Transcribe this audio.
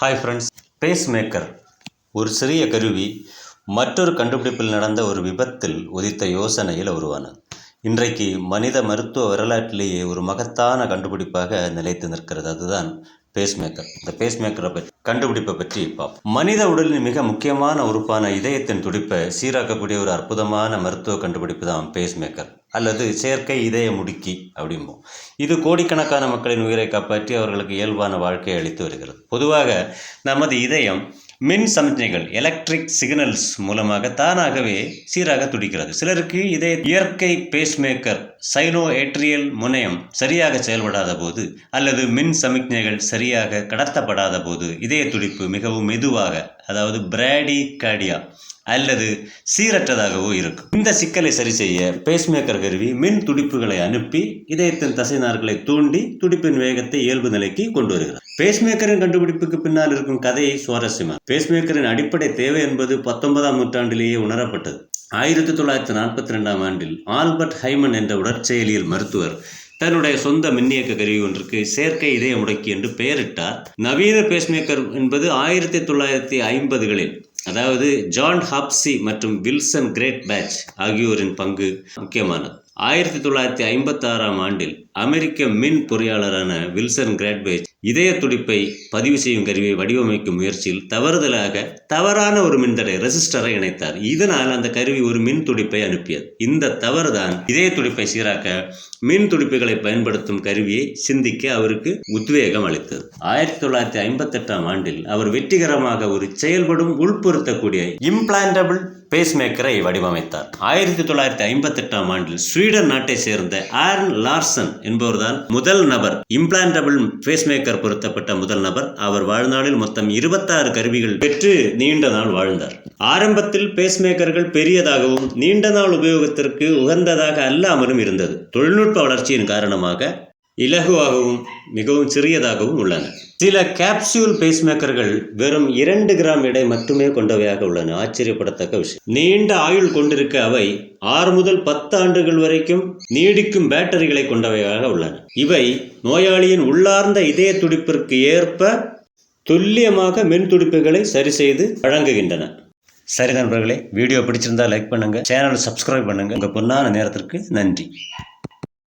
Hi friends, base maker ஒரு சிறிய கருவி மற்றொரு கண்டுபிடிப்பில் நடந்த ஒரு விபத்தில் உதித்த யோசனையில் உருவானது. இன்றைக்கு மனித மருத்துவ வரலாற்றிலேயே ஒரு மகத்தான கண்டுபிடிப்பாக நிலைத்து நிற்கிறது. அதுதான் பேஸ் மேக்கர். இந்த பேஸ் மேக்கரை கண்டுபிடிப்பை பற்றி பார்ப்போம். மனித உடலின் மிக முக்கியமான உறுப்பான இதயத்தின் துடிப்பை சீராக்கக்கூடிய ஒரு அற்புதமான மருத்துவ கண்டுபிடிப்பு தான் பேஸ் மேக்கர் அல்லது செயற்கை இதய முடுக்கி அப்படிம்போம். இது கோடிக்கணக்கான மக்களின் உயிரை காப்பாற்றி அவர்களுக்கு இயல்பான வாழ்க்கையை அளித்து வருகிறது. பொதுவாக நமது இதயம் மின் சமிக்ஞைகள் எலக்ட்ரிக் சிக்னல்ஸ் மூலமாக தானாகவே சீராக துடிக்கிறது. சிலருக்கு இயற்கை பேஸ்மேக்கர் சைனோ ஏட்ரியல் முனையம் சரியாக செயல்படாத போது அல்லது மின் சமிக்ஞைகள் சரியாக கடத்தப்படாத போது இதய துடிப்பு மிகவும் மெதுவாக, அதாவது பிராடிகார்டியா அல்லது சீரற்றதாகவோ இருக்கும். இந்த சிக்கலை சரி செய்ய பேஸ்மேக்கர் கருவி மின் துடிப்புகளை அனுப்பி இதயத்தின் தசைநார்களை தூண்டி துடிப்பின் வேகத்தை இயல்பு நிலைக்கு கொண்டு வருகிறது. பேஸ்மேக்கரின் கண்டுபிடிப்புக்கு பின்னால் இருக்கும் கதையை சுவாரஸ்யமாக. பேஸ்மேக்கரின் அடிப்படை தேவை என்பது 19ஆம் நூற்றாண்டிலேயே உணரப்பட்டது. 1942ஆம் ஆண்டில் ஆல்பர்ட் ஹைமன் என்ற உடற்செயலியல் மருத்துவர் தன்னுடைய சொந்த மின்னியக்க கருவி ஒன்றுக்கு செயற்கை இதய முடக்கி என்று பெயரிட்டார். நவீன பேஸ்மேக்கர் என்பது 1950களில், அதாவது ஜான் ஹாப்சி மற்றும் வில்சன் கிரேட் பேட்ச் ஆகியோரின் பங்கு முக்கியமானது. 1956ஆம் ஆண்டில் அமெரிக்க மின் பொறியாளரான வில்சன் கிரேட்பேட்ச் இதய துடிப்பை பதிவு செய்யும் கருவியை வடிவமைக்கும் முயற்சியில் தவறான ஒரு மின்தடை ரெசிஸ்டரை இணைத்தார். இதனால் அந்த கருவி ஒரு மின் துடிப்பை அனுப்பியது. இந்த தவறுதான் இதய துடிப்பை சீராக்க மின் துடிப்புகளை பயன்படுத்தும் கருவியை சிந்திக்க அவருக்கு உத்வேகம் அளித்தது. 1958ஆம் ஆண்டில் அவர் வெற்றிகரமாக ஒரு செயல்படும் உள்பொருத்தக்கூடிய இம்ப்ளான்டபிள் பேஸ்மேக்கரை வடிவமைத்தார். 1958ஆம் ஆண்டில் ஸ்வீடன் நாட்டை சேர்ந்த ஆரன் லார்சன் என்பவர்தான் முதல் நபர், இம்ப்ளான்டபிள் பேஸ்மேக்கர் பொருத்தப்பட்ட முதல் நபர். அவர் வாழ்நாளில் மொத்தம் 26 கருவிகள் பெற்று நீண்ட நாள் வாழ்ந்தார். ஆரம்பத்தில் பேஸ்மேக்கர்கள் பெரியதாகவும் நீண்ட நாள் உபயோகத்திற்கு உகந்ததாக அல்லாமலும் இருந்தது. தொழில்நுட்ப வளர்ச்சியின் காரணமாக இலகுவாகவும் மிகவும் சிறியதாகவும் உள்ளன. சில கேப்சியூல் பேஸ்மேக்கர்கள் வெறும் 2 கிராம் எடை மட்டுமே கொண்டவையாக உள்ளன. ஆச்சரியப்படத்தக்க விஷயம். நீண்ட ஆயுள் கொண்டிருக்க அவை 6 முதல் 10 ஆண்டுகள் வரைக்கும் நீடிக்கும் பேட்டரிகளை கொண்டவையாக உள்ளன. இவை நோயாளியின் உள்ளார்ந்த இதய துடிப்பிற்கு ஏற்ப துல்லியமாக மின் துடிப்புகளை சரி செய்து வழங்குகின்றன. சரி நண்பர்களே, வீடியோ பிடிச்சிருந்தா லைக் பண்ணுங்க, சேனல் சப்ஸ்கிரைப் பண்ணுங்க. உங்க பொன்னான நேரத்திற்கு நன்றி.